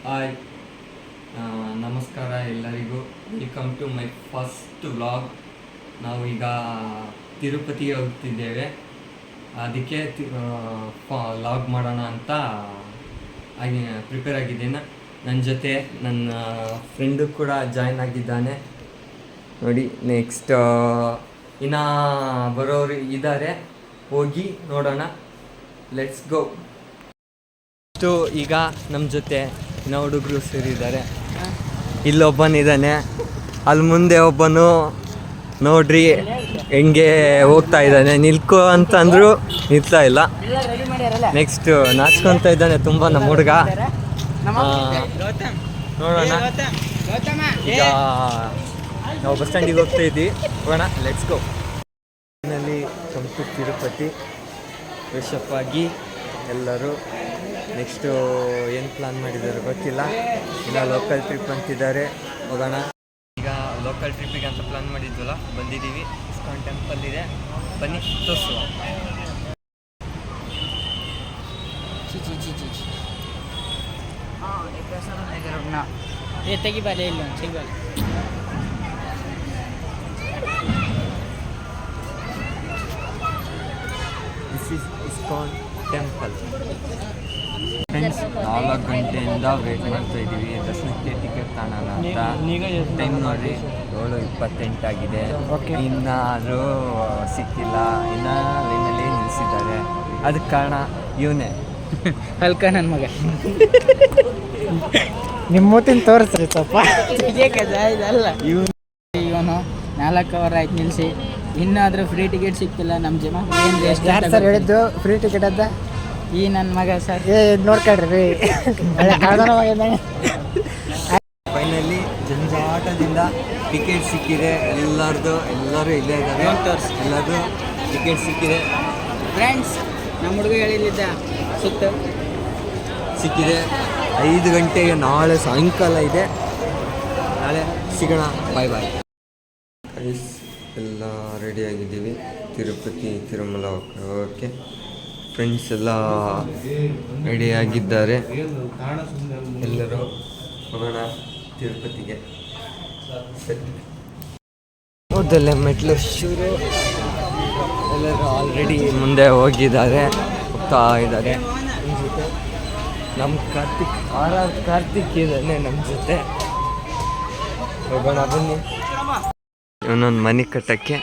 Hi, ನಮಸ್ಕಾರ ಎಲ್ಲರಿಗೂ. Welcome to my first vlog. ನಾವು ಈಗ ತಿರುಪತಿಗೆ ಹೋಗ್ತಿದ್ದೇವೆ. ಅದಕ್ಕೆ ವ್ಲಾಗ್ ಮಾಡೋಣ ಅಂತ ಪ್ರಿಪೇರ್ ಆಗಿದ್ದೇನೆ. ನನ್ನ ಜೊತೆ ನನ್ನ ಫ್ರೆಂಡು ಕೂಡ ಜಾಯ್ನ್ ಆಗಿದ್ದಾನೆ ನೋಡಿ. ನೆಕ್ಸ್ಟ್ ಇನ್ನು ಬರೋರು ಇದ್ದಾರೆ, ಹೋಗಿ ನೋಡೋಣ. Let's go. ಈಗ ನಮ್ಮ ಜೊತೆ ಇನ್ನೂ ಹುಡುಗರು ಸೇರಿದ್ದಾರೆ. ಇಲ್ಲೊಬ್ಬನಿದ್ದಾನೆ, ಅಲ್ಲಿ ಮುಂದೆ ಒಬ್ಬನು ನೋಡ್ರಿ ಹೆಂಗೆ ಹೋಗ್ತಾ ಇದ್ದಾನೆ. ನಿಲ್ಕೋ ಅಂತಂದ್ರು ನಿಲ್ತಾ ಇಲ್ಲ. ನೆಕ್ಸ್ಟ್ ನಾಚ್ಕೊತಾ ಇದ್ದಾನೆ ತುಂಬ ನಮ್ಮ ಹುಡುಗ. ನೋಡೋಣ, ಈಗ ನಾವು ಬಸ್ ಸ್ಟ್ಯಾಂಡಿಗೆ ಹೋಗ್ತಾ ಇದ್ವಿ. ಹೋಗೋಣ, ಲೆಟ್ಸ್ ಗೋ. ತಿರುಪತಿ ಫ್ರೆಶಪ್ ಆಗಿ ಎಲ್ಲರೂ ನೆಕ್ಸ್ಟು ಏನು ಪ್ಲಾನ್ ಮಾಡಿದ್ದಾರೆ ಗೊತ್ತಿಲ್ಲ. ಈಗ ಲೋಕಲ್ ಟ್ರಿಪ್ ಅಂತಿದ್ದಾರೆ, ಹೋಗೋಣ. ಈಗ ಲೋಕಲ್ ಟ್ರಿಪ್ಪಿಗೆ ಅಂತ ಪ್ಲಾನ್ ಮಾಡಿದ್ವಲ್ಲ, ಬಂದಿದ್ದೀವಿ. ಇಸ್ಕಾನ್ ಟೆಂಪಲ್ ಇದೆ, ಬನ್ನಿ ತೋರಿಸುವ. This is ISKCON temple. Friends, 4 ಗಂಟೆಯಿಂದ ವೇಟ್ ಮಾಡ್ತಾ ಇದ್ದೀವಿ ದರ್ಶನಕ್ಕೆ ಟಿಕೆಟ್ ತಗೊಳ್ಳೋಣ ಅಂತ. ಟೈಮ್ ನೋಡಿ 7:28 ಆಗಿದೆ. ಇನ್ನಾದರೂ ಸಿಕ್ಕಿಲ್ಲ, ಇನ್ನೂ ಲೈನಲ್ಲಿ ನಿಲ್ಲಿಸಿದ್ದಾರೆ. ಅದಕ್ಕೆ ಕಾರಣ ಇವನೇ ಅಲ್ಕ ನನ್ನ ಮಗ. ನಿಮ್ಮ ಮೂತಿನ ತೋರಿಸ್ರಿ ಸ್ವಲ್ಪ. ಇದಲ್ಲ ಇವನು 4 ಅವರ್ ಆಯ್ತು ನಿಲ್ಲಿಸಿ, ಇನ್ನಾದರೂ ಫ್ರೀ ಟಿಕೆಟ್ ಸಿಕ್ತಿಲ್ಲ ನಮ್ಮ ಜನ. ಏನು ಸರ್ ಹೇಳಿದ್ದು ಫ್ರೀ ಟಿಕೆಟ್ ಅದ? ಈ ನನ್ನ ಮಗ ಸರ್ ನೋಡ್ಕೊಳ್ರಿ. ಫೈನಲಿ ಜಂಜಾಟದಿಂದ ಟಿಕೆಟ್ ಸಿಕ್ಕಿದೆ ಎಲ್ಲರೂ ಇಲ್ಲೇ ಇದ್ದಾರೆ. ಎಲ್ಲರೂ ಟಿಕೆಟ್ ಸಿಕ್ಕಿದೆ ಫ್ರೆಂಡ್ಸ್. ನಮ್ಮ ಹುಡುಗ ಹೇಳಿದ್ದ ಸಿಕ್ಕಿದೆ. 5 ಗಂಟೆಗೆ ನಾಳೆ ಸಾಯಂಕಾಲ ಇದೆ. ನಾಳೆ ಸಿಗೋಣ. ಬಾಯ್ ಬಾಯ್. ಎಲ್ಲ ರೆಡಿಯಾಗಿದ್ದೀವಿ ತಿರುಪತಿ ತಿರುಮಲ ಹೋಗೋಕ್ಕೆ. ಫ್ರೆಂಡ್ಸ್ ಎಲ್ಲ ರೆಡಿಯಾಗಿದ್ದಾರೆ. ಎಲ್ಲರೂ ಹೋಗೋಣ ತಿರುಪತಿಗೆ. ಮೊದಲೇ ಮೆಟ್ಲು ಶುರು. ಎಲ್ಲರೂ ಆಲ್ರೆಡಿ ಮುಂದೆ ಹೋಗಿದ್ದಾರೆ, ಹೋಗ್ತಾ ಇದ್ದಾರೆ. ನಮ್ಮ ಜೊತೆ ನಮ್ಮ ಕಾರ್ತಿಕ್ ಇದ್ದಾನೆ ನಮ್ಮ ಜೊತೆ. ಹೋಗೋಣ ಬನ್ನಿ. ಇವನೊಂದು ಮನೆ ಕಟ್ಟೋಕ್ಕೆ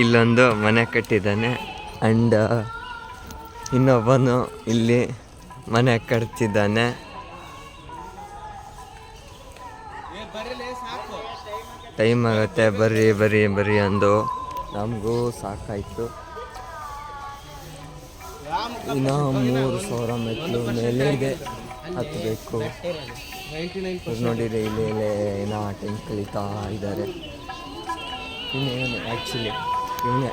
ಇಲ್ಲೊಂದು ಮನೆ ಕಟ್ಟಿದ್ದಾನೆ. ಆ್ಯಂಡ್ ಇನ್ನೊಬ್ಬನು ಇಲ್ಲಿ ಮನೆ ಕಟ್ತಿದ್ದಾನೆ. ಟೈಮ್ ಆಗುತ್ತೆ, ಬರ್ರಿ ಅಂದು ನಮಗೂ ಸಾಕಾಯಿತು. ಇನ್ನೂ 3,000 ಮೆಟ್ಲು ಮೇಲೆ ಇದೆ, ಹತ್ತಬೇಕು. ನೋಡಿದರೆ ಇಲ್ಲಿ ಏನೋ ಟೈಮ್ ಕಳೀತಾ ಇದ್ದಾರೆ. ಇನ್ನೇನು ಆ್ಯಕ್ಚುಲಿ ಇವನೇ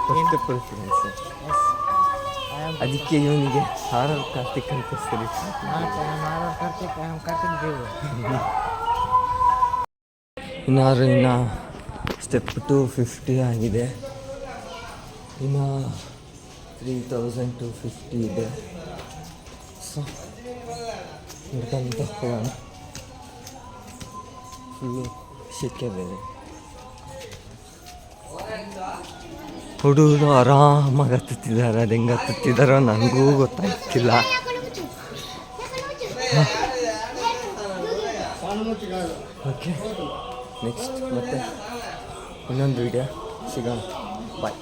ಫಸ್ಟ್ ಪ್ರಿಫರೆನ್ಸ್. ಅದಕ್ಕೆ ಇವನಿಗೆ ಕಾರ್ತಿಕ್ ಅಂತ ಸರಿ. ಇನ್ನು ಸ್ಟೆಪ್ 250 ಆಗಿದೆ. ಇನ್ನು 3,250 ಇದೆ. ಸೊ ಹಿಡ್ಕೊಂತ ಹೋಗೋಣ. ಫುಲ್ಲು ಶೆಕೆ ಬೇರೆ. ಹುಡುಗರು ಆರಾಮಾಗಿ ಹತ್ತುತ್ತಿದ್ದಾರೆ. ಅದು ಹೆಂಗೆ ಹತ್ತುತ್ತಿದ್ದಾರೋ ನನಗೂ ಗೊತ್ತಾಗ್ತಿಲ್ಲ. ಓಕೆ, ನೆಕ್ಸ್ಟ್ ಮತ್ತೆ ಇನ್ನೊಂದು ವಿಡಿಯೋ ಸಿಗೋಣ. ಬಾಯ್.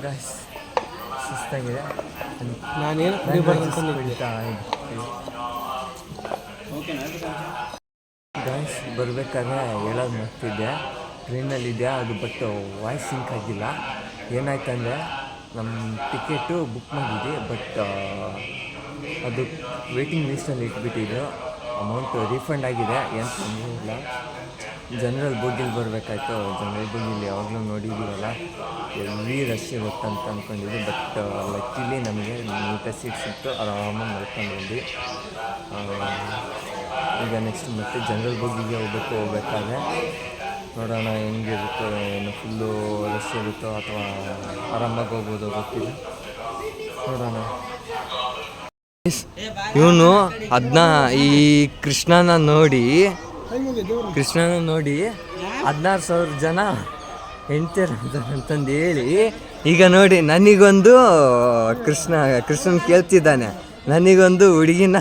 ಗಾಯ್ಸ್, ಸುಸ್ತಾಗಿದೆ. ನಾನೇನು ಗಾಯ್ಸ್ ಬರಬೇಕಾದ್ರೆ ಹೇಳೋದು ಮಾಡ್ತಿದ್ದೆ, ಟ್ರೈನಲ್ಲಿದ್ದೆ ಅದು. ಬಟ್ ವಾಯ್ಸ್ ಸಿಂಕ್ ಆಗಿಲ್ಲ. ಏನಾಯ್ತಂದರೆ ನಮ್ಮ ಟಿಕೆಟು ಬುಕ್ ಮಾಡಿದ್ವಿ, ಬಟ್ ಅದು ವೇಟಿಂಗ್ ಲಿಸ್ಟಲ್ಲಿ ಇಟ್ಬಿಟ್ಟಿದ್ದು. ಅಮೌಂಟು ರೀಫಂಡ್ ಆಗಿದೆ, ಏನು ತೊಂದರೆ ಇಲ್ಲ. ಜನರಲ್ ಬೋಗಿಲಿ ಬರಬೇಕಾಯ್ತು. ಜನರಲ್ ಬೋಗಿಲಿ ಯಾವಾಗಲೂ ನೋಡಿದ್ದೀವಲ್ಲ, ಎಲ್ಲಿ ರಶ್ ಇರುತ್ತೆ ಅಂತ ಅಂದ್ಕೊಂಡಿದ್ವಿ. ಬಟ್ ಲಕ್ಕಿಲಿ ನಮಗೆ ನೀಟಾಗಿ ಸೀಟ್ ಸಿಕ್ತು, ಆರಾಮಾಗಿ ನೋಡ್ಕೊಂಡು ಬಂದ್ವಿ. ಈಗ ನೆಕ್ಸ್ಟ್ ಮತ್ತೆ ಜನರಲ್ ಬೋಗಿಗೆ ಹೋಗಬೇಕಾದ್ರೆ ನೋಡೋಣ ಹೆಂಗಿರುತ್ತೋ, ಏನು ಫುಲ್ಲು ರಶ್ ಇರುತ್ತೋ ಅಥವಾ ಆರಾಮಾಗಿ ಹೋಗ್ಬೋದೋ ಗೊತ್ತಿಲ್ಲ, ನೋಡೋಣ. ಇವನು ಅದನ್ನ ಈ ಕೃಷ್ಣನ ನೋಡಿ 16,000 ಜನ ಅಂತಂದು ಹೇಳಿ, ಈಗ ನೋಡಿ ನನಗೊಂದು ಕೃಷ್ಣನ್ ಕೇಳ್ತಿದ್ದಾನೆ, ನನಗೊಂದು ಹುಡುಗಿನ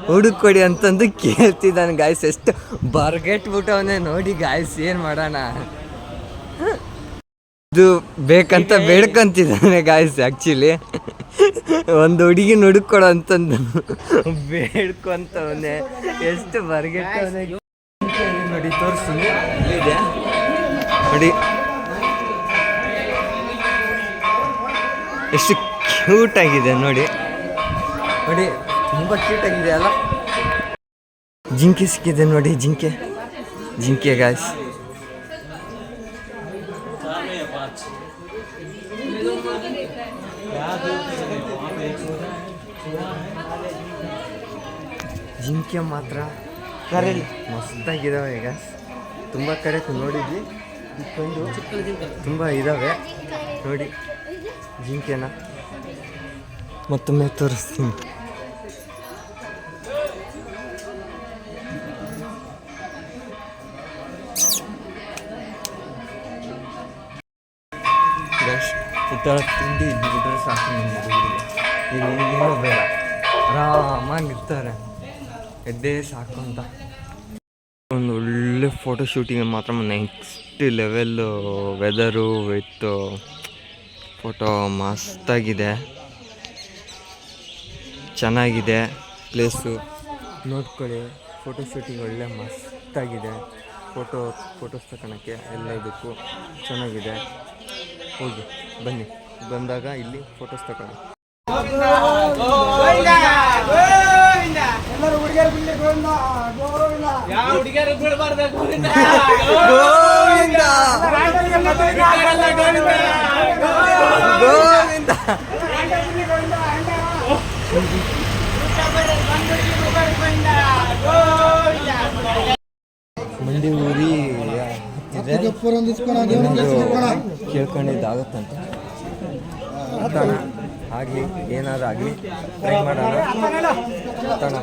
ಹುಡುಕೊಡಿ ಅಂತಂದು ಕೇಳ್ತಿದ್ದಾನೆ ಗಾಯ್ಸ್. ಎಷ್ಟು ಬರ್ಗೆಟ್ಬಿಟ್ಟವನೇ ನೋಡಿ ಗಾಯ್ಸ್, ಏನು ಮಾಡೋಣ. ಇದು ಬೇಕಂತ ಬೇಡ್ಕೊಂತಿದ್ದಾನೆ ಗಾಯ್ಸ್. ಆ್ಯಕ್ಚುಲಿ ಒಂದು ಹುಡುಗಿನ ಹುಡುಕೊಡು ಅಂತಂದು ಬೇಡ್ಕೊಂತವನೇ, ಎಷ್ಟು ಬರ್ಗೆಟ್ಟವನೇ ನೋಡಿ. ತೋರಿಸ್ತೀನಿ, ಇದೆ ನೋಡಿ ಎಷ್ಟು ಕ್ಯೂಟಾಗಿದೆ ನೋಡಿ, ತುಂಬ ಕ್ಯೂಟಾಗಿದೆ ಅಲ್ಲ. ಜಿಂಕೆ ಸಿಕ್ಕಿದೆ ನೋಡಿ, ಜಿಂಕೆ ಗಾಯ್ಸ್. ಜಿಂಕೆ ಮಾತ್ರ ಕರೆಯಲ್ಲಿ ಮಸ್ತಾಗಿದ್ದಾವೆ ಗಾಯ್ಸ್. ತುಂಬ ಕಡೆ ನೋಡಿದ್ವಿ, ಇಟ್ಕೊಂಡು ತುಂಬ ಇದ್ದಾವೆ ನೋಡಿ. ಜಿಂಕೆನ ಮತ್ತೊಮ್ಮೆ ತೋರಿಸ್ತೀನಿ. ಈ ಥರ ತಿಂಡಿ ಇದ್ಬಿಟ್ರೆ ಸಾಕು ನಿಮಗೆ. ಈಗ ಏನೂ ಬೇಡ, ಆರಾಮಾಗಿ ಇರ್ತಾರೆ, ಎದ್ದೇ ಸಾಕು ಅಂತ. ಒಂದು ಒಳ್ಳೆ ಫೋಟೋ ಶೂಟಿಂಗ್ ಮಾತ್ರ next level. Weather with photo ಮಸ್ತಾಗಿದೆ, ಚೆನ್ನಾಗಿದೆ ಪ್ಲೇಸು. ನೋಡ್ಕೊಳ್ಳಿ, ಫೋಟೋ ಶೂಟಿಂಗ್ ಒಳ್ಳೆ ಮಸ್ತಾಗಿದೆ. ಫೋಟೋಸ್ ತಗೊಳಕ್ಕೆ ಎಲ್ಲದಕ್ಕೂ ಚೆನ್ನಾಗಿದೆ. ಹೋಗಿ ಬನ್ನಿ, ಬಂದಾಗ ಇಲ್ಲಿ ಫೋಟೋಸ್ ತಗೊಳ್ಳಿ. ಮಂಡಿ ಊರಿ ಕೇಳ್ಕೊಂಡಿದ್ದಾಗುತ್ತಂತ. ಆಗಲಿ, ಏನಾದ್ರು ಆಗಲಿ, ಟ್ರೈ ಮಾಡೋಣ.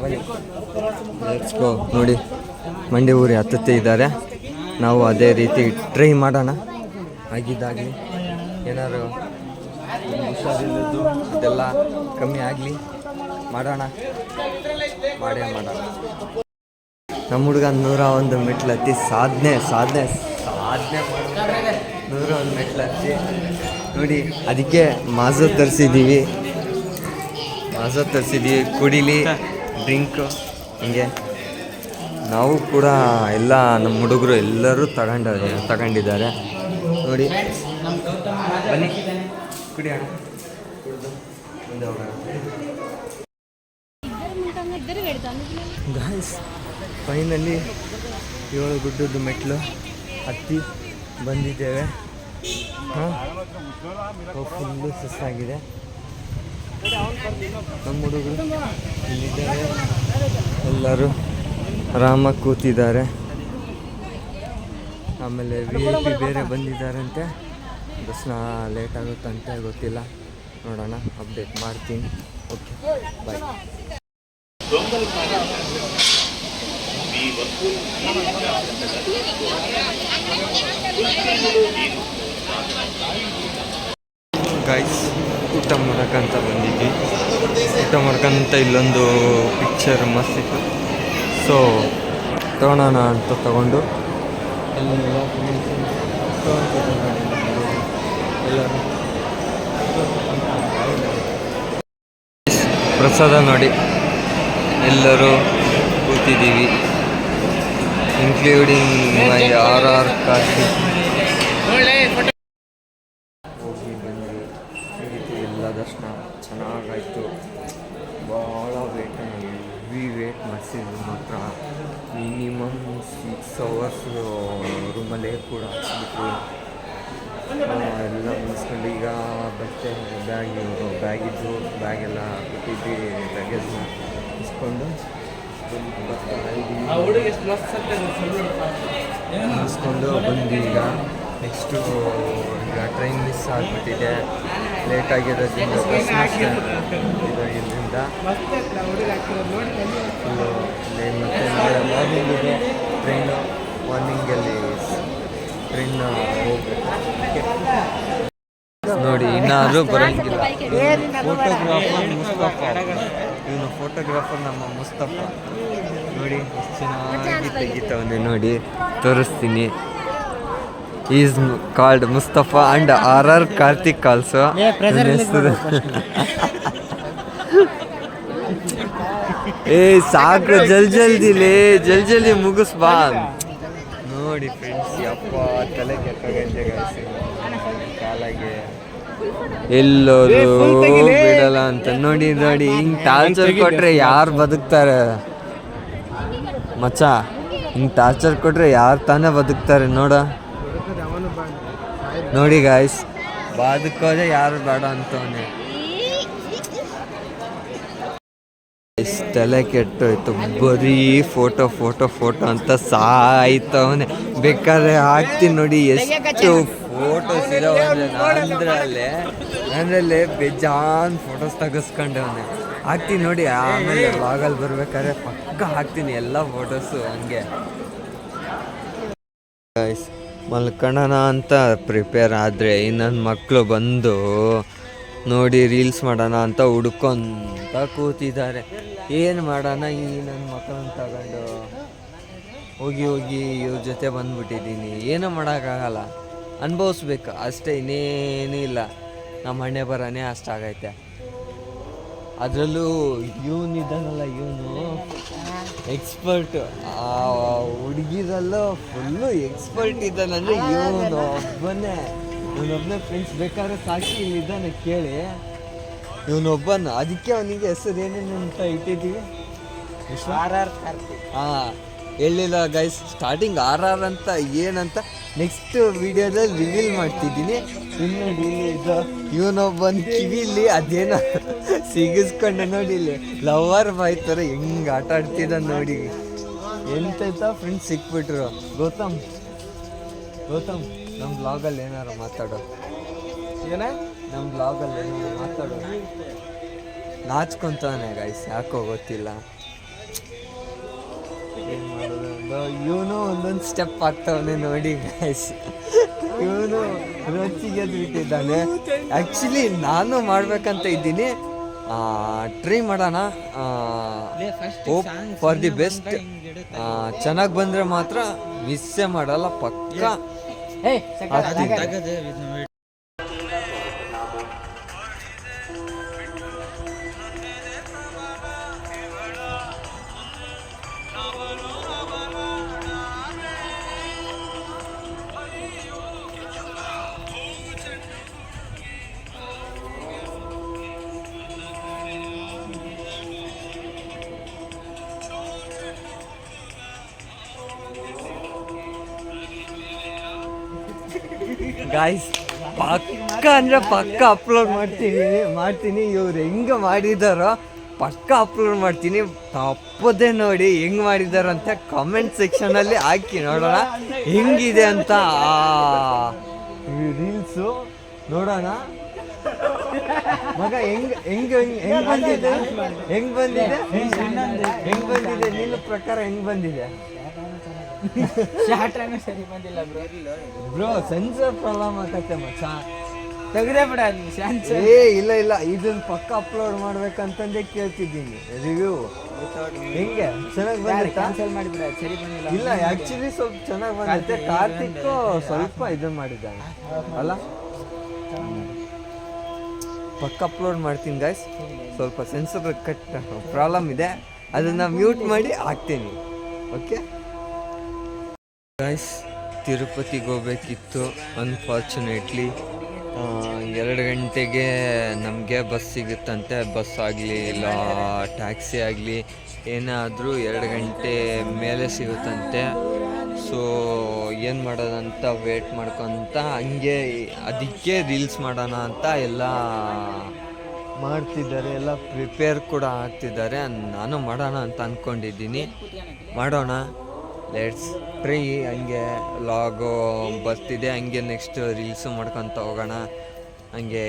ಬನ್ನಿ, ಲೆಟ್ಸ್ ಗೋ. ನೋಡಿ, ಮಂಡಿ ಊರಿ ಹತ್ತುತ್ತೆ ಇದ್ದಾರೆ. ನಾವು ಅದೇ ರೀತಿ ಟ್ರೈ ಮಾಡೋಣ. ಆಗಿದ್ದಾಗಲಿ, ಏನಾದ್ರು ಹುಷಾರಿಲ್ಲದ್ದು ಇದೆಲ್ಲ ಕಮ್ಮಿ ಆಗಲಿ, ಮಾಡೇ ಮಾಡೋಣ. ನಮ್ಮ ಹುಡುಗ 101 ಮೆಟ್ಲು ಹತ್ತಿ ಸಾಧನೆ 101 ಮೆಟ್ಲು ಹತ್ತಿ ನೋಡಿ. ಅದಕ್ಕೆ ಮಾಝೋ ತರಿಸಿದ್ದೀವಿ, ಕುಡಿಲಿ ಡ್ರಿಂಕು. ಹಿಂಗೆ ನಾವು ಕೂಡ ಎಲ್ಲ ನಮ್ಮ ಹುಡುಗರು ಎಲ್ಲರೂ ತಗೊಂಡಿದ್ದಾರೆ ನೋಡಿ. ಬನ್ನಿ ಕುಡಿಯೋಣ, ಕುಡಿದು ಮುಂದೆ ಹೋಗೋಣ. ಗಾಯ್ಸ್, ಫೈನಲಿ 7 ಗುಡ್ಡದ ಮೆಟ್ಲು ಹತ್ತಿ ಬಂದಿದ್ದೇವೆ. ಫುಲ್ಲು ಸುಸ್ತಾಗಿದೆ. ನಮ್ಮ ಹುಡುಗರು ಇಲ್ಲಿದ್ದಾರೆ, ಎಲ್ಲರೂ ಆರಾಮಾಗಿ ಕೂತಿದ್ದಾರೆ. ಆಮೇಲೆ VIP ಬೇರೆ ಬಂದಿದ್ದಾರಂತೆ, ದರ್ಶನ ಲೇಟ್ ಆಗುತ್ತಂತೆ, ಗೊತ್ತಿಲ್ಲ, ನೋಡೋಣ, ಅಪ್ಡೇಟ್ ಮಾಡ್ತೀನಿ. ಓಕೆ, ಬಾಯ್. ಗೈಸ್, ಊಟ ಮಾಡೋಕ್ಕಂತ ಬಂದಿದ್ವಿ. ಊಟ ಮಾಡ್ಕೊಂತ ಇಲ್ಲೊಂದು ಪಿಕ್ಚರ್ ಮಸ್ತ್ ಇತ್ತು, ಸೊ ತೊಗೊಳೋಣ ಅಂತ ತಗೊಂಡು ಎಲ್ಲರೂ ಪ್ರಸಾದ ನೋಡಿ ಎಲ್ಲರೂ ಕೂತಿದ್ದೀವಿ, ಇನ್ಕ್ಲೂಡಿಂಗ್ ಮೈ RR ಕಾಶಿ. ಹೋಗಿ ಬಂದ್ವಿ, ಎಲ್ಲ ದರ್ಶನ ಚೆನ್ನಾಗಾಯಿತು. ಭಾಳ ಹೆವಿ ವೇಟ್ ಮಾಡಿಸಿದ್ರು ಮಾತ್ರ. ಮಿನಿಮಮ್ 6 hours ರೂಮಲ್ಲೇ ಕೂಡ ಹಚ್ಬಿಟ್ರು. ಎಲ್ಲ ಮುಗಿಸ್ಕೊಂಡು ಈಗ ಬಟ್ಟೆ ಬ್ಯಾಗಿದ್ದು ಬ್ಯಾಗೆಲ್ಲ ಕೊಟ್ಟಿದ್ವಿ, ಲಗೇಜ್ನ ಇಸ್ಕೊಂಡು ಬರ್ತಾ ಇದ್ದೀವಿ. ಮುಗಿಸ್ಕೊಂಡು ಬಂದು ಈಗ ನೆಕ್ಸ್ಟು ಈಗ ಟ್ರೈನ್ ಮಿಸ್ ಆಗಿಬಿಟ್ಟಿದೆ, ಲೇಟ್ ಆಗಿರೋದ್ರಿಂದ ಬಸ್ ಇದು ಇಲ್ಲಿಂದ ಫುಲ್ಲು ಮತ್ತು ನಾಳೆ ಮಾರ್ನಿಂಗ್ ಇದೆ ಟ್ರೈನು, ಮಾರ್ನಿಂಗಲ್ಲಿ ಟ್ರೈನ್ ಹೋಗ್ಬೇಕು. ನೋಡಿ ಇನ್ನಾದರೂ ಬರೋಂಗಿಲ್ಲ. ಫೋಟೋಗ್ರಾಫರ್ ಮುಸ್ತಫಾ, ಇವನು ಫೋಟೋಗ್ರಾಫರ್ ನಮ್ಮ ಮುಸ್ತಫಾ. ನೋಡಿ ಎಷ್ಟು ಚೆನ್ನಾಗಿ ತೆಗಿತಾವನೆ, ನೋಡಿ ತೋರಿಸ್ತೀನಿ. Is called Mustafa and RR Karthik also. ಏ ಸಾಕು, ಜಲ್ದಿ ಮುಗಿಸ್ಬಾ. ನೋಡಿ ಫ್ರೆಂಡ್ಸ್, ಯಪ್ಪ ತಲೆ ಕೆಟ್ಟೋಗೈತೆ ಕಾಲಾಗೆ, ಎಲ್ಲೋದು ಬಿಡಲ್ಲ ಅಂತ. ನೋಡಿ ಹಿಂಗ್ ಟಾರ್ಚರ್ ಕೊಟ್ರೆ ಯಾರು ಬದುಕ್ತಾರೆ ಮಚ್ಚ? ಹಿಂಗ್ ಟಾರ್ಚರ್ ಕೊಟ್ರೆ ಯಾರು ತಾನೇ ಬದುಕ್ತಾರೆ ನೋಡಿ ಗಾಯ್ಸ್, ಬದುಕೋದೆ ಯಾರು ಬೇಡ ಅಂತವನೆ. ತಲೆ ಕೆಟ್ಟೋಯ್ತು, ಬರೀ ಫೋಟೋ ಅಂತ ಸಾಯ್ತವನೆ. ಬೇಕಾದ್ರೆ ಹಾಕ್ತೀನಿ ನೋಡಿ, ಎಷ್ಟು ಫೋಟೋಸ್ ಇರೋವಂದ್ರೆ ಅಂದ್ರಲ್ಲೇ ಬೇಜಾನ್ ಫೋಟೋಸ್ ತೆಗೆಸ್ಕೊಂಡವನೆ. ಹಾಕ್ತೀನಿ ನೋಡಿ, ಆಮೇಲೆ ಬ್ಲಾಗಲ್ಲಿ ಬರ್ಬೇಕಾದ್ರೆ ಪಕ್ಕ ಹಾಕ್ತೀನಿ ಎಲ್ಲ ಫೋಟೋಸು. ಹಂಗೆ ಗೈಸ್, ಮಲ್ಕೊಳ್ಳೋಣ ಅಂತ ಪ್ರಿಪೇರ್ ಆದರೆ ನನ್ನ ಮಕ್ಕಳು ಬಂದು ನೋಡಿ ರೀಲ್ಸ್ ಮಾಡೋಣ ಅಂತ ಹುಡ್ಕೊಂತ ಕೂತಿದ್ದಾರೆ. ಏನು ಮಾಡೋಣ, ಈ ನನ್ನ ಮಕ್ಕಳನ್ನ ತಗೊಂಡು ಹೋಗಿ ಇವ್ರ ಜೊತೆ ಬಂದ್ಬಿಟ್ಟಿದ್ದೀನಿ. ಏನೂ ಮಾಡೋಕ್ಕಾಗಲ್ಲ, ಅನುಭವಿಸ್ಬೇಕು ಅಷ್ಟೇ, ಇನ್ನೇನೂ ಇಲ್ಲ. ನಮ್ಮ ಹಣೆ ಬರನೇ ಅಷ್ಟಾಗೈತೆ. ಅದರಲ್ಲೂ ಇವನಿದ್ದಾನಲ್ಲ, ಇವನು ಎಕ್ಸ್ಪರ್ಟ್, ಹುಡುಗಿರಲ್ಲೂ ಫುಲ್ಲು ಎಕ್ಸ್ಪರ್ಟ್ ಇದ್ದಾನಂದರೆ ಇವನೊಬ್ಬನೇ ಫ್ರೆಂಡ್ಸ್. ಬೇಕಾದ್ರೆ ಸಾಕ್ಷಿ ಇಲ್ಲಿದ್ದಾನೆ ಕೇಳಿ, ಇವನೊಬ್ಬನ. ಅದಕ್ಕೆ ಅವನಿಗೆ ಹೆಸರು ಏನೇನು ಅಂತ ಇಟ್ಟಿದ್ದೀವಿ, RR ಕಾರ್ತಿಕ್. ಹೇಳಿಲ್ಲ ಗೈಸ್, ಸ್ಟಾರ್ಟಿಂಗ್ RR ಅಂತ ಏನಂತ ನೆಕ್ಸ್ಟ್ ವಿಡಿಯೋದಲ್ಲಿ ರಿವೀಲ್ ಮಾಡ್ತಿದ್ದೀನಿ. ನೋಡಿ ಇದು ಇವನೊಬ್ಬನ ಕಿವಿಲಿ ಅದೇನೋ ಸಿಗಿಸ್ಕೊಂಡೆ ನೋಡಿ, ಇಲ್ಲಿ ಲವರ್ ಬಾಯ್ ಥರ ಹೆಂಗೆ ಆಟ ಆಡ್ತಿದ್ದ ನೋಡಿ. ಎಂತೆಂಥ ಫ್ರೆಂಡ್ಸ್ ಸಿಕ್ಬಿಟ್ರು. ಗೌತಮ್ ನಮ್ಮ ಬ್ಲಾಗಲ್ಲಿ ಏನಾರು ಮಾತಾಡೋ, ನಮ್ಮ ಬ್ಲಾಗಲ್ಲಿ ಏನಾರು ಮಾತಾಡೋ. ನಾಚ್ಕೊಂತಾನೆ ಗೈಸ್, ಯಾಕೋ ಗೊತ್ತಿಲ್ಲ ಏನು ಮಾಡೋದು. ಇವನು ಒಂದೊಂದು ಸ್ಟೆಪ್ ಆಗ್ತಾವನೆ ನೋಡಿ ಗೈಸ್. ಇವನು ರೊಚ್ಚಿಗೆ ಬಿಟ್ಟಿದ್ದಾನೆ. ಆ್ಯಕ್ಚುಲಿ ನಾನು ಮಾಡ್ಬೇಕಂತ ಇದ್ದೀನಿ, ಟ್ರೈ ಮಾಡೋಣ. Hope for the best. ಚೆನ್ನಾಗಿ ಬಂದರೆ ಮಾತ್ರ ಮಿಸ್ಸೇ ಮಾಡಲ್ಲ, ಪಕ್ಕ. ಗಾಯ್ಸ್, ಪಕ್ಕ ಅಂದರೆ ಪಕ್ಕ ಅಪ್ಲೋಡ್ ಮಾಡ್ತೀನಿ. ಇವ್ರು ಹೆಂಗೆ ಮಾಡಿದಾರೋ ಪಕ್ಕ ಅಪ್ಲೋಡ್ ಮಾಡ್ತೀನಿ. ತಪ್ಪದೆ ನೋಡಿ ಹೆಂಗೆ ಮಾಡಿದಾರೋ ಅಂತ ಕಾಮೆಂಟ್ ಸೆಕ್ಷನಲ್ಲಿ ಹಾಕಿ ನೋಡೋಣ ಹೆಂಗಿದೆ ಅಂತ. ರೀಲ್ಸು ನೋಡೋಣ ಮಗ, ಹೆಂಗೆ ಬಂದಿದೆ ನಿನ್ನ ಪ್ರಕಾರ ಹೆಂಗೆ ಬಂದಿದೆ? ಸರಿ ಬಂದಿಲ್ಲ ಬ್ರೋ, ಸೆನ್ಸರ್ ಪ್ರಾಬ್ಲಮ್ ಆಗತ್ತೆ ಮಚ್ಚ. ತೆಗೆದೇ ಬಿಡ ಇಲ್ಲ ಇದನ್ನ ಪಕ್ಕ ಅಪ್ಲೋಡ್ ಮಾಡ್ಬೇಕಂತಂದೇ ಕೇಳ್ತಿದ್ದೀನಿ. ರಿವ್ಯೂ ಹೆಂಗೆ ಚೆನ್ನಾಗಿ ಬಂದಿದೆ? ಕ್ಯಾನ್ಸಲ್ ಮಾಡಿಬಿಡ, ಸರಿ ಬಂದಿಲ್ಲ. ಇಲ್ಲ, ಆ್ಯಕ್ಚುಲಿ ಸ್ವಲ್ಪ ಚೆನ್ನಾಗಿ ಬಂದಿದೆ. ಕಾರ್ತಿಕ್ ಸ್ವಲ್ಪ ಇದನ್ನು ಮಾಡಿದ್ದಾನೆ ಅಲ್ಲ. ಪಕ್ಕ ಅಪ್ಲೋಡ್ ಮಾಡ್ತೀನಿ ಗೈಸ್. ಸ್ವಲ್ಪ ಸೆನ್ಸರ್ ಕಟ್ ಪ್ರಾಬ್ಲಮ್ ಇದೆ, ಅದನ್ನು ಮ್ಯೂಟ್ ಮಾಡಿ ಹಾಕ್ತೀನಿ. ಓಕೆ ಗೈಸ್, ತಿರುಪತಿಗೆ ಹೋಗ್ಬೇಕಿತ್ತು. ಅನ್ಫಾರ್ಚುನೇಟ್ಲಿ 2 ಗಂಟೆಗೆ ನಮಗೆ ಬಸ್ ಸಿಗುತ್ತಂತೆ. ಬಸ್ ಆಗಲಿ ಇಲ್ಲ ಟ್ಯಾಕ್ಸಿ ಆಗಲಿ ಏನಾದರೂ 2 ಗಂಟೆ ಮೇಲೆ ಸಿಗುತ್ತಂತೆ. ಸೊ ಏನು ಮಾಡೋದಂತ ವೇಟ್ ಮಾಡ್ಕೊತ ಹಂಗೆ ಅದಕ್ಕೆ ರೀಲ್ಸ್ ಮಾಡೋಣ ಅಂತ ಎಲ್ಲ ಮಾಡ್ತಿದ್ದಾರೆ, ಎಲ್ಲ ಪ್ರಿಪೇರ್ ಕೂಡ ಆಗ್ತಿದ್ದಾರೆ. ನಾನು ಮಾಡೋಣ ಅಂತ ಅಂದ್ಕೊಂಡಿದ್ದೀನಿ. ಮಾಡೋಣ, ಲೆಟ್ಸ್ ಟ್ರೈ. ಹಂಗೆ ಲಾಗು ಬರ್ತಿದೆ, ಹಂಗೆ ನೆಕ್ಸ್ಟ್ ರೀಲ್ಸು ಮಾಡ್ಕೊತ ಹೋಗೋಣ. ಹಂಗೆ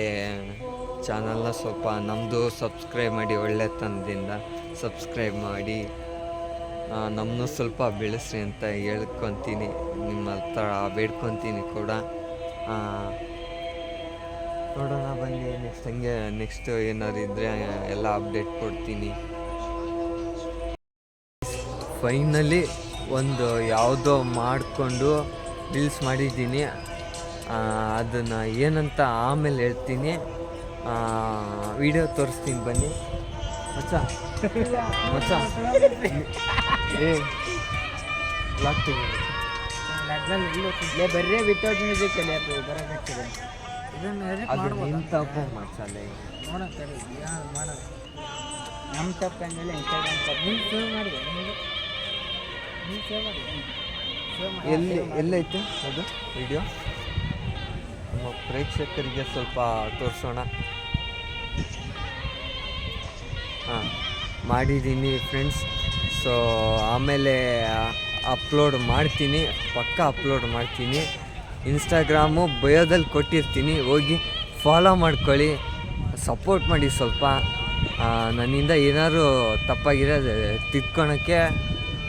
ಚಾನಲ್ನ ಸ್ವಲ್ಪ ನಮ್ಮದು ಸಬ್ಸ್ಕ್ರೈಬ್ ಮಾಡಿ, ಒಳ್ಳೆತನದಿಂದ ಸಬ್ಸ್ಕ್ರೈಬ್ ಮಾಡಿ ನಮ್ಮನ್ನು ಸ್ವಲ್ಪ ಬೆಳೆಸ್ರಿ ಅಂತ ಹೇಳ್ಕೊತೀನಿ, ನಿಮ್ಮ ಹತ್ರ ಬೇಡ್ಕೊತೀನಿ ಕೂಡ. ನೋಡೋಣ ಬನ್ನಿ, ನೆಕ್ಸ್ಟ್ ಏನಾದ್ರು ಇದ್ದರೆ ಎಲ್ಲ ಅಪ್ಡೇಟ್ ಕೊಡ್ತೀನಿ. ಫೈನಲಿ ಒಂದು ಯಾವುದೋ ಮಾಡಿಕೊಂಡು ರೀಲ್ಸ್ ಮಾಡಿದ್ದೀನಿ, ಅದನ್ನು ಏನಂತ ಆಮೇಲೆ ಹೇಳ್ತೀನಿ. ವಿಡಿಯೋ ತೋರಿಸ್ತೀನಿ ಬನ್ನಿ. ಮಚ್ಚ ಏ ಲಾಕ್ ಬರ್ರಿ ವಿತೌಟ್ ಮ್ಯೂಸಿಕ್ ಅಲ್ಲಿ ಬರೋಕ್ಕಾಗ್ತದೆ. ಅದು ನಿಮ್ಮ ತಪ್ಪು ಮಚ್ಚಲೆ, ನಮ್ಮ ತಪ್ಪು ಅಂದಮೇಲೆ ಇನ್ಸ್ಟಾಗ್ರಾಮ್ ತಪ್ಪು. ನೀವು ಸೇವ್ ಮಾಡಿದೆ, ಎಲ್ಲೈತೆ ಅದು ವಿಡಿಯೋ? ನಮ್ಮ ಪ್ರೇಕ್ಷಕರಿಗೆ ಸ್ವಲ್ಪ ತೋರಿಸೋಣ. ಮಾಡಿದ್ದೀನಿ ಫ್ರೆಂಡ್ಸ್. ಸೊ ಆಮೇಲೆ ಅಪ್ಲೋಡ್ ಮಾಡ್ತೀನಿ, ಪಕ್ಕಾ ಅಪ್ಲೋಡ್ ಮಾಡ್ತೀನಿ. ಇನ್ಸ್ಟಾಗ್ರಾಮು ಬಯೋದಲ್ಲಿ ಕೊಟ್ಟಿರ್ತೀನಿ, ಹೋಗಿ ಫಾಲೋ ಮಾಡ್ಕೊಳ್ಳಿ, ಸಪೋರ್ಟ್ ಮಾಡಿ ಸ್ವಲ್ಪ. ನನ್ನಿಂದ ಏನಾದ್ರು ತಪ್ಪಾಗಿರೋದು ತಿದ್ಕೊಳಕ್ಕೆ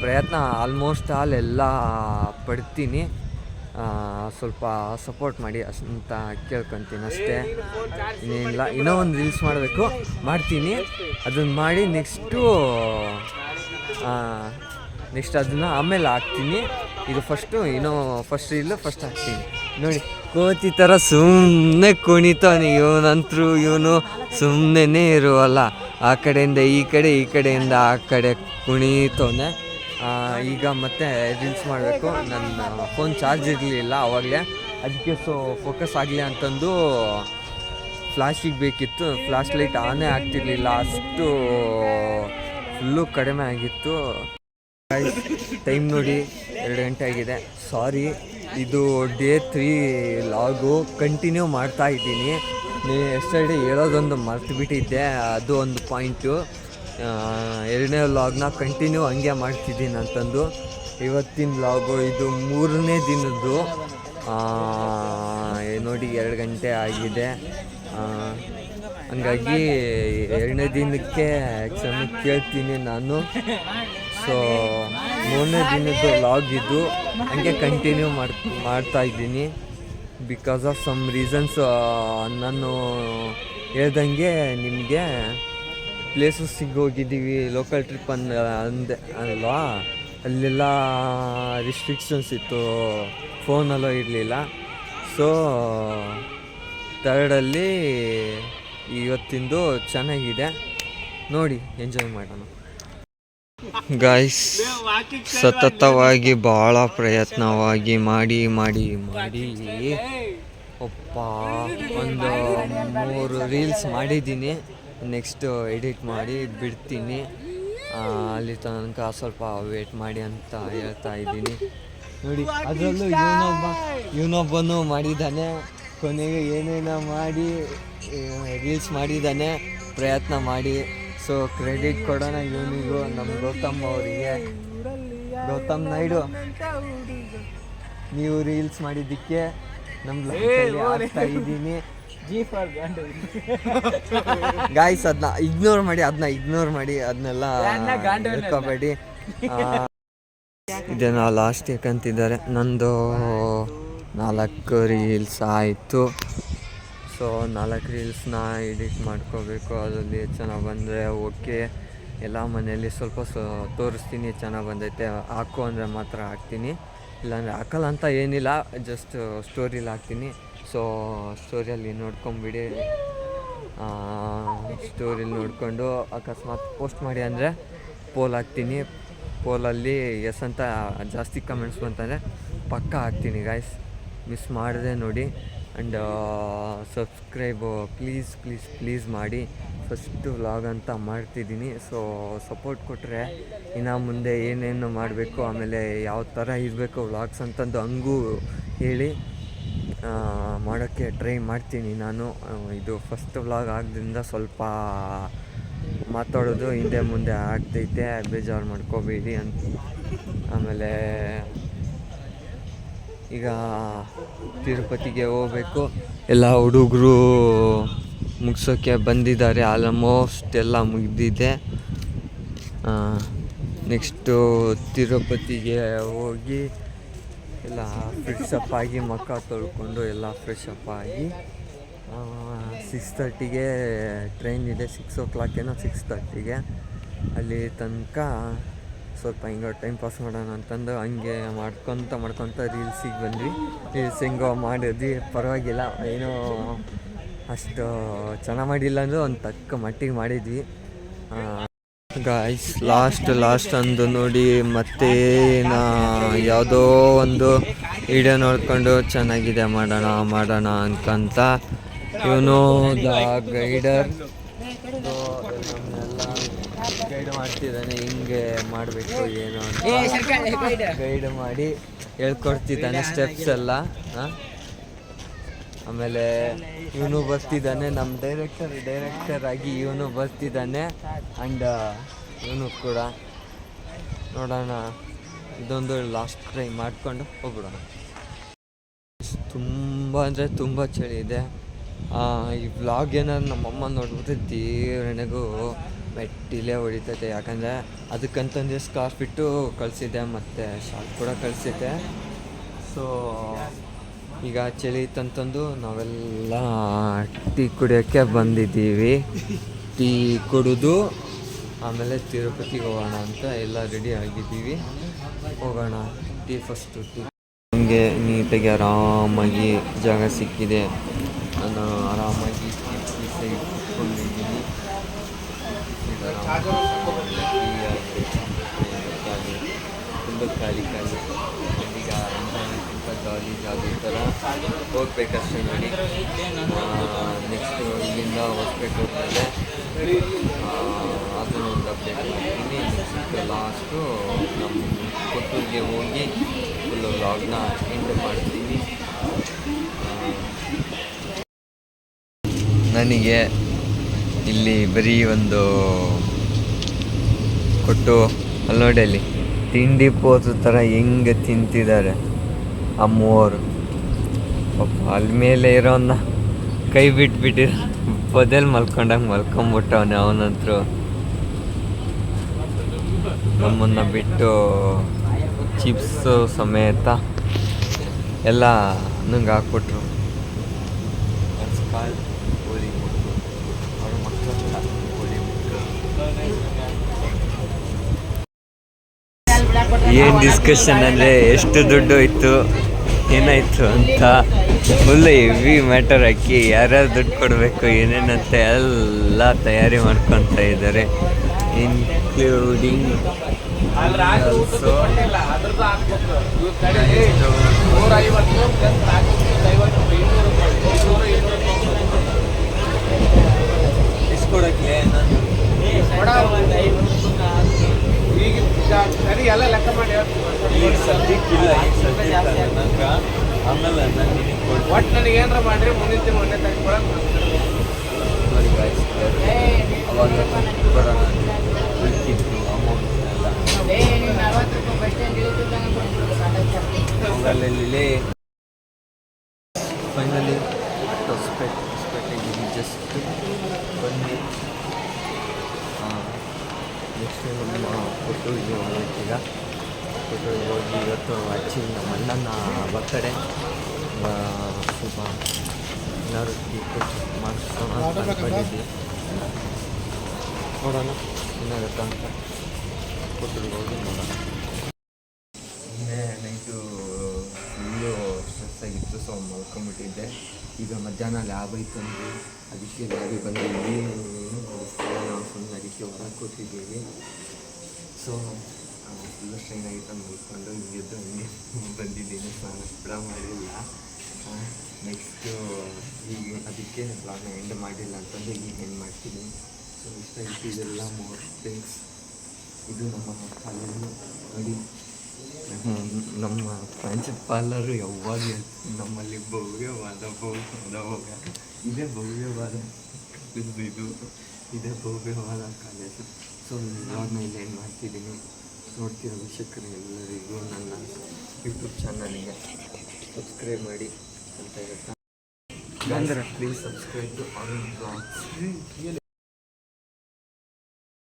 ಪ್ರಯತ್ನ ಆಲ್ಮೋಸ್ಟ್ ಆಲ್ ಎಲ್ಲ ಪಡ್ತೀನಿ. ಸ್ವಲ್ಪ ಸಪೋರ್ಟ್ ಮಾಡಿ ಅಂತ ಕೇಳ್ಕೊತೀನಿ ಅಷ್ಟೇ, ಇನ್ನೇನಿಲ್ಲ. ಇನ್ನೂ ಒಂದು ರೀಲ್ಸ್ ಮಾಡಬೇಕು, ಮಾಡ್ತೀನಿ. ಅದನ್ನು ಮಾಡಿ ನೆಕ್ಸ್ಟ್ ಅದನ್ನು ಆಮೇಲೆ ಹಾಕ್ತೀನಿ. ಇದು ಫಸ್ಟ್ ರೀಲು ಫಸ್ಟ್ ಹಾಕ್ತೀನಿ. ನೋಡಿ, ಕೋತಿ ಥರ ಸುಮ್ಮನೆ ಕುಣಿತಾನೆ ಇವನು ಸುಮ್ಮನೆ ಇರುವಲ್ಲ. ಆ ಕಡೆಯಿಂದ ಈ ಕಡೆಯಿಂದ ಆ ಕಡೆ ಕುಣಿತವನೆ. ಈಗ ಮತ್ತೆ ರೀಲ್ಸ್ ಮಾಡಬೇಕು. ನನ್ನ ಫೋನ್ ಚಾರ್ಜ್ ಇರಲಿಲ್ಲ ಆವಾಗಲೇ, ಅದಕ್ಕೆ ಫೋಕಸ್ ಆಗಲಿ ಅಂತಂದು ಫ್ಲ್ಯಾಶಿಗೆ ಬೇಕಿತ್ತು. ಫ್ಲ್ಯಾಶ್ ಲೈಟ್ ಆನೇ ಆಗ್ತಿರ್ಲಿಲ್ಲ, ಅಷ್ಟು ಫುಲ್ಲು ಕಡಿಮೆ ಆಗಿತ್ತು. ಟೈಮ್ ನೋಡಿ 2 ಗಂಟೆ ಆಗಿದೆ. ಸಾರಿ, ಇದು ಡೇ 3 ಲಾಗು ಕಂಟಿನ್ಯೂ ಮಾಡ್ತಾ ಇದ್ದೀನಿ. ಎಸ್ಟರ್ಡೇ ಹೇಳೋದೊಂದು ಮರ್ತು ಬಿಟ್ಟಿದ್ದೆ, ಅದು ಒಂದು ಪಾಯಿಂಟು. 2ನೇ ವ್ಲಾಗ್ನ ಕಂಟಿನ್ಯೂ ಹಂಗೆ ಮಾಡ್ತಿದ್ದೀನಿ ಅಂತಂದು. ಇವತ್ತಿನ ವ್ಲಾಗು ಇದು 3ನೇ ದಿನದ್ದು. ನೋಡಿ 2 ಗಂಟೆ ಆಗಿದೆ. ಹಂಗಾಗಿ 2ನೇ ದಿನಕ್ಕೆ ಕ್ಷಮೆ ಕೇಳ್ತೀನಿ ನಾನು. ಸೊ 3ನೇ ದಿನದ್ದು ವ್ಲಾಗ್ ಇದು ಹಂಗೆ ಕಂಟಿನ್ಯೂ ಮಾಡ್ತಾಯಿದ್ದೀನಿ. ಬಿಕಾಸ್ ಆಫ್ ಸಮ್ ರೀಸನ್ಸ್ ನಾನು ಹೇಳ್ದಂಗೆ ನಿಮಗೆ ಪ್ಲೇಸಸ್ಸಿಗೆ ಹೋಗಿದ್ದೀವಿ, ಲೋಕಲ್ ಟ್ರಿಪ್ ಅಲ್ವಾ, ಅಲ್ಲೆಲ್ಲ ರಿಸ್ಟ್ರಿಕ್ಷನ್ಸ್ ಇತ್ತು, ಫೋನಲ್ಲೂ ಇರಲಿಲ್ಲ. ಸೊ 3ರಲ್ಲಿ ಇವತ್ತಿಂದು ಚೆನ್ನಾಗಿದೆ, ನೋಡಿ ಎಂಜಾಯ್ ಮಾಡೋಣ. ಗಾಯ್ಸ್, ಸತತವಾಗಿ ಭಾಳ ಪ್ರಯತ್ನವಾಗಿ ಮಾಡಿ ಒಂದು 3 ರೀಲ್ಸ್ ಮಾಡಿದ್ದೀನಿ. ನೆಕ್ಸ್ಟ್ ಎಡಿಟ್ ಮಾಡಿ ಬಿಡ್ತೀನಿ. ಅಲ್ಲಿ ತನಕ ಸ್ವಲ್ಪ ವೇಟ್ ಮಾಡಿ ಅಂತ ಹೇಳ್ತಾ ಇದ್ದೀನಿ. ನೋಡಿ, ಅದರಲ್ಲೂ ಇವನೊಬ್ಬನು ಮಾಡಿದ್ದಾನೆ, ಕೊನೆಗೆ ಏನೇನೋ ಮಾಡಿ ರೀಲ್ಸ್ ಮಾಡಿದ್ದಾನೆ ಪ್ರಯತ್ನ ಮಾಡಿ. ಸೊ ಕ್ರೆಡಿಟ್ ಕೊಡೋಣ ಇವನಿಗೂ, ನಮ್ಮ ಗೌತಮ್ ಅವರಿಗೆ. ಗೌತಮ್ ನಾಯ್ಡು, ನೀವು ರೀಲ್ಸ್ ಮಾಡಿದ್ದಕ್ಕೆ ನಮ್ಮ ಲೈಫಲ್ಲಿ ಆಗ್ತಾ ಇದ್ದೀನಿ. ಗಾಯ್ಸ್, ಅದನ್ನ ಇಗ್ನೋರ್ ಮಾಡಿ, ಅದನ್ನೆಲ್ಲ ಹೇಳ್ಕೋಬೇಡಿ. ಇದನ್ನು ಲಾಸ್ಟ್ ಯಾಕಂತಿದ್ದಾರೆ. ನಂದು 4 ರೀಲ್ಸ್ ಆಯಿತು. ಸೊ 4 ರೀಲ್ಸ್ನ ಎಡಿಟ್ ಮಾಡ್ಕೋಬೇಕು. ಅದರಲ್ಲಿ ಚೆನ್ನಾಗಿ ಬಂದರೆ ಓಕೆ, ಎಲ್ಲ ಮನೆಯಲ್ಲಿ ಸ್ವಲ್ಪ ತೋರಿಸ್ತೀನಿ. ಚೆನ್ನಾಗಿ ಬಂದೈತೆ ಹಾಕು ಅಂದರೆ ಮಾತ್ರ ಹಾಕ್ತೀನಿ, ಇಲ್ಲಾಂದರೆ ಹಾಕಲ್ಲ ಅಂತ ಏನಿಲ್ಲ, ಜಸ್ಟ್ ಸ್ಟೋರಿಲಿ ಹಾಕ್ತೀನಿ. ಸೊ ಸ್ಟೋರಿಯಲ್ಲಿ ನೋಡ್ಕೊಂಬಿಡಿ. ಸ್ಟೋರಿಲಿ ನೋಡಿಕೊಂಡು ಅಕಸ್ಮಾತ್ ಪೋಸ್ಟ್ ಮಾಡಿ ಅಂದರೆ ಪೋಲ್ ಹಾಕ್ತೀನಿ. ಪೋಲಲ್ಲಿ ಎಸ್ ಅಂತ ಜಾಸ್ತಿ ಕಮೆಂಟ್ಸ್ ಬಂತಂದರೆ ಪಕ್ಕ ಹಾಕ್ತೀನಿ ಗಾಯ್ಸ್, ಮಿಸ್ ಮಾಡಿದೆ ನೋಡಿ. ಆ್ಯಂಡ್ ಸಬ್ಸ್ಕ್ರೈಬು ಪ್ಲೀಸ್ ಮಾಡಿ. ಫಸ್ಟು ವ್ಲಾಗ್ ಅಂತ ಮಾಡ್ತಿದ್ದೀನಿ. ಸೊ ಸಪೋರ್ಟ್ ಕೊಟ್ಟರೆ ಇನ್ನು ಮುಂದೆ ಏನೇನು ಮಾಡಬೇಕು, ಆಮೇಲೆ ಯಾವ ಥರ ಇರಬೇಕು ವ್ಲಾಗ್ಸ್ ಅಂತಂದು ಹಂಗೂ ಹೇಳಿ ಮಾಡೋಕ್ಕೆ ಟ್ರೈ ಮಾಡ್ತೀನಿ ನಾನು. ಇದು ಫಸ್ಟ್ ವ್ಲಾಗ್ ಆದ್ದರಿಂದ ಸ್ವಲ್ಪ ಮಾತಾಡೋದು ಹಿಂದೆ ಮುಂದೆ ಆಗ್ತೈತೆ, ಬೇಜಾರು ಮಾಡ್ಕೋಬೇಡಿ ಅಂತ. ಆಮೇಲೆ ಈಗ ತಿರುಪತಿಗೆ ಹೋಗ್ಬೇಕು. ಎಲ್ಲ ಹುಡುಗರು ಮುಗಿಸೋಕ್ಕೆ ಬಂದಿದ್ದಾರೆ, ಆಲ್ಮೋಸ್ಟ್ ಎಲ್ಲ ಮುಗಿದಿದೆ. ನೆಕ್ಸ್ಟು ತಿರುಪತಿಗೆ ಹೋಗಿ ಎಲ್ಲ ಫ್ರೆಶಪ್ ಆಗಿ ಮುಖ ತೊಳ್ಕೊಂಡು ಎಲ್ಲ ಫ್ರೆಶಪ್ ಆಗಿ 6:30ಗೆ ಟ್ರೈನ್ ಇದೆ. 6 o'clock 6:30ಗೆ ಅಲ್ಲಿ ತನಕ ಸ್ವಲ್ಪ ಹಿಂಗೆ ಟೈಮ್ ಪಾಸ್ ಮಾಡೋಣ ಅಂತಂದು ಹಂಗೆ ಮಾಡ್ಕೊತ ರೀಲ್ಸಿಗೆ ಬಂದ್ವಿ. ರೀಲ್ಸ್ ಹೆಂಗೋ ಮಾಡಿದ್ವಿ, ಪರವಾಗಿಲ್ಲ, ಏನೋ ಅಷ್ಟು ಚೆನ್ನಾಗಿ ಮಾಡಿಲ್ಲ ಅಂದರೆ ಒಂದು ತಕ್ಕ ಮಟ್ಟಿಗೆ ಮಾಡಿದ್ವಿ. ಗಾಯ್ಸ್ ಲಾಸ್ಟ್ ಅಂದು ನೋಡಿ ಮತ್ತೆ ಯಾವುದೋ ಒಂದು ವಿಡಿಯೋ ನೋಡ್ಕೊಂಡು ಚೆನ್ನಾಗಿದೆ ಮಾಡೋಣ ಅನ್ಕಂತ ಇವನು ಗೈಡರ್ ನಮ್ಮನ್ನೆಲ್ಲ ಗೈಡ್ ಮಾಡ್ತಿದ್ದಾನೆ, ಹಿಂಗೆ ಮಾಡಬೇಕು ಏನು ಅಂತ ಗೈಡ್ ಮಾಡಿ ಹೇಳ್ಕೊಡ್ತಿದ್ದಾನೆ ಸ್ಟೆಪ್ಸ್ ಎಲ್ಲ. ಆಮೇಲೆ ಇವನು ಬರ್ತಿದ್ದಾನೆ, ನಮ್ಮ ಡೈರೆಕ್ಟರ್ ಆಗಿ ಇವನು ಬರ್ತಿದ್ದಾನೆ. ಆ್ಯಂಡ್ ಇವನು ಕೂಡ ನೋಡೋಣ, ಇದೊಂದು ಲಾಸ್ಟ್ ಟ್ರೈ ಮಾಡಿಕೊಂಡು ಹೋಗ್ಬಿಡೋಣ. ತುಂಬ ಅಂದರೆ ತುಂಬ ಚಳಿ ಇದೆ. ಈ ವ್ಲಾಗ್ ಏನಾದ್ರು ನಮ್ಮಮ್ಮ ನೋಡ್ಬಿಟ್ರೆ ದೇವರಣೆಗೂ ಮೆಟ್ಟಿಲೇ ಹೊಡಿತೈತೆ. ಯಾಕಂದರೆ ಅದಕ್ಕಂತಂದು ಸ್ಕಾರ್ಫ್ ಇಟ್ಟು ಕಳಿಸಿದ್ದೆ ಮತ್ತು ಶಾರ್ಟ್ ಕೂಡ ಕಳಿಸಿದ್ದೆ. ಸೊ ಈಗ ಚಳಿ ಇತ್ತಂತಂದು ನಾವೆಲ್ಲ ಟೀ ಕುಡಿಯೋಕ್ಕೆ ಬಂದಿದ್ದೀವಿ. ಟೀ ಕುಡಿದು ಆಮೇಲೆ ತಿರುಪತಿಗೆ ಹೋಗೋಣ ಅಂತ ಎಲ್ಲ ರೆಡಿ ಆಗಿದ್ದೀವಿ. ಹೋಗೋಣ. Tea first. ನಮಗೆ ನೀಟಾಗಿ ಆರಾಮಾಗಿ ಜಾಗ ಸಿಕ್ಕಿದೆ. ನಾನು ಆರಾಮಾಗಿ ಟೀ ಸೈಡ್ ಕುತ್ಕೊಂಡಿದ್ದೀನಿ. ತುಂಬ ಖಾಲಿ ಈಗ ಜಾಲಿ ಥರ ಹೋಗ್ಬೇಕಷ್ಟೇ ನೋಡಿ. ನೆಕ್ಸ್ಟು ಇಲ್ಲಿಂದ ಹೊಸಪೇಟೆ ಅದನ್ನು ಒಂದು ಅಪ್ಡೇಟ್ ಮಾಡ್ತೀನಿ. ನೆಕ್ಸ್ಟ್ ಲಾಸ್ಟು ನಮ್ಮ ಕೊಟ್ಟೂರಿಗೆ ಹೋಗಿ ಫುಲ್ಲು ವ್ಲಾಗ್ನ ಎಂಡ್ ಮಾಡ್ತೀನಿ. ನನಗೆ ಇಲ್ಲಿ ಬರೀ ಒಂದು ಕೊಟ್ಟು ಅಲ್ಲಿ ನೋಡಿ, ಅಲ್ಲಿ ತಿಂಡಿ ಪೋತು ಥರ ಹೆಂಗೆ ತಿಂತಿದ್ದಾರೆ ಅಮ್ಮೋರು. ಪಾಪ ಅಲ್ಲಿ ಮೇಲೆ ಇರೋನ್ನ ಕೈ ಬಿಟ್ಬಿಟ್ಟಿರ ಬದಲು ಮಲ್ಕೊಂಬಿಟ್ಟವನೆ ಅವನಂತರೂ. ನಮ್ಮನ್ನು ಬಿಟ್ಟು ಚಿಪ್ಸು ಸಮೇತ ಎಲ್ಲ ನಂಗೆ ಹಾಕ್ಬಿಟ್ರು. ಅವ್ರ ಮಕ್ಕಳೆಲ್ಲ ಏನು ಡಿಸ್ಕಷನ್ ಅಂದರೆ ಎಷ್ಟು ದುಡ್ಡು ಇತ್ತು ಏನಾಯಿತು ಅಂತ ಫುಲ್ ಹೆವಿ ಮ್ಯಾಟರ್ ಹಾಕಿ ಯಾರ್ಯಾರು ದುಡ್ಡು ಕೊಡಬೇಕು ಏನೇನಂತ ಎಲ್ಲ ತಯಾರಿ ಮಾಡ್ಕೊತಾ ಇದ್ದಾರೆ. ಇನ್ಕ್ಲೂಡಿಂಗ್ ಆಲ್ಸೋ ಇಸ್ಕೊಡಕ್ಕೆ ಎಲ್ಲ ಲೆಕ್ಕ ಮಾಡಿ ಈಗ ಸದ್ಯಕ್ಕಿಲ್ಲ, ಈಗ ಸದ್ಯಕ್ಕೆ ನಂಗೆ ಆಮೇಲೆ ಒಟ್ಟು ನನಗೆ ಏನಾರ ಮಾಡಿರಿ ಮುಂದಿನ ಮೊನ್ನೆ ತಗೊಂಡು ಅವಾಗ ಬರೋಣ ಉಳ್ಕಿತ್ತು ಅಮೌಂಟ್ ಎಲ್ಲ ಅಲ್ಲಲ್ಲಿ. ಫೈನಲಿ ಹೊಸಪೇಟೆಗೆ ಜಸ್ಟ್ ಬನ್ನಿ. ನೆಕ್ಸ್ಟ್ ನಮ್ಮ ಕೊಟ್ಟೂರಿಗೆ ಹೋಗ್ಬೇಕೀಗ. ಕೊಟ್ಟೂರಿಗೆ ಹೋಗಿ ಇವತ್ತು ಆ್ಯಕ್ಚುಲಿ ನಮ್ಮ ಅಣ್ಣನ ಬರ್ತಡೇ. ಸ್ವಲ್ಪ ಎಲ್ಲರೂ ಕೇಕ್ ಮಾಡಿಸೋಣ ಅಂತ ಅಂದ್ಕೊಂಡಿದ್ವಿ. ನೋಡೋಣ ಏನಾಗುತ್ತೆ ಅಂತ. ಕೊಟ್ಟೂರಿಗೆ ಹೋಗಿ ನೋಡೋಣ. ನಿನ್ನೆ ನೈಟು ಫುಲ್ಲು ಸ್ಟ್ರೆಸ್ ಆಗಿತ್ತು, ಸೊ ಮಲ್ಕೊಂಬಿಟ್ಟಿದ್ದೆ. ಈಗ ಮಧ್ಯಾಹ್ನ ಲ್ಯಾಬ್ ಐತಂದು ಅದಕ್ಕೆ ಲ್ಯಾಬಿಗೆ ಬಂದಿದ್ವಿ. ನಾವು ಫುಲ್ ಅದಕ್ಕೆ ಹೊರಗೆ ಕೂತಿದ್ದೀವಿ. ಸೊ ಫುಲ್ಲು ಸ್ಟ್ರೈನ್ ಆಗಿತ್ತು ಮಲ್ಕೊಂಡು ಹಿಂಗೆದ್ದು ಹಂಗೆ ಬಂದಿದ್ದೀನಿ. ಸ್ನಾನ ಕೂಡ ಮಾಡಿಲ್ಲ. ನೆಕ್ಸ್ಟು ಈಗ ಅದಕ್ಕೆ ವ್ಲಾಗ್ನ ಎಂಡ್ ಮಾಡಿಲ್ಲ ಅಂತಂದು ಈಗ ಎಂಡ್ ಮಾಡ್ತೀನಿ. ಸೊ ಇಷ್ಟ ಆಯಿತು ಇದೆಲ್ಲ ಮೋರ್ ಥಿಂಗ್ಸ್. ಇದು ನಮ್ಮ ಕಾಲೇಜು ನೋಡಿ. ನಮ್ಮ ಪ್ರಾಂಶುಪಾಲರು ಯಾವಾಗ ನಮ್ಮಲ್ಲಿ ಭವ್ಯವಾದ ಇದೇ ಭವ್ಯವಾದ ಇದು ಇದೇ ಭವ್ಯವಾದ ಕಾಲೇಜು. ಸೊ ಇವಾಗನ ಇಲ್ಲಿ ಏನು ಮಾಡ್ತಿದ್ದೀನಿ ನೋಡ್ತಿರೋ ವೀಕ್ಷಕರು ಎಲ್ಲರಿಗೂ ನನ್ನ ಯೂಟ್ಯೂಬ್ ಚಾನಲ್ಗೆ ಸಬ್ಸ್ಕ್ರೈಬ್ ಮಾಡಿ ಅಂತ ಹೇಳ್ತಾ please subscribe to Arun blogs.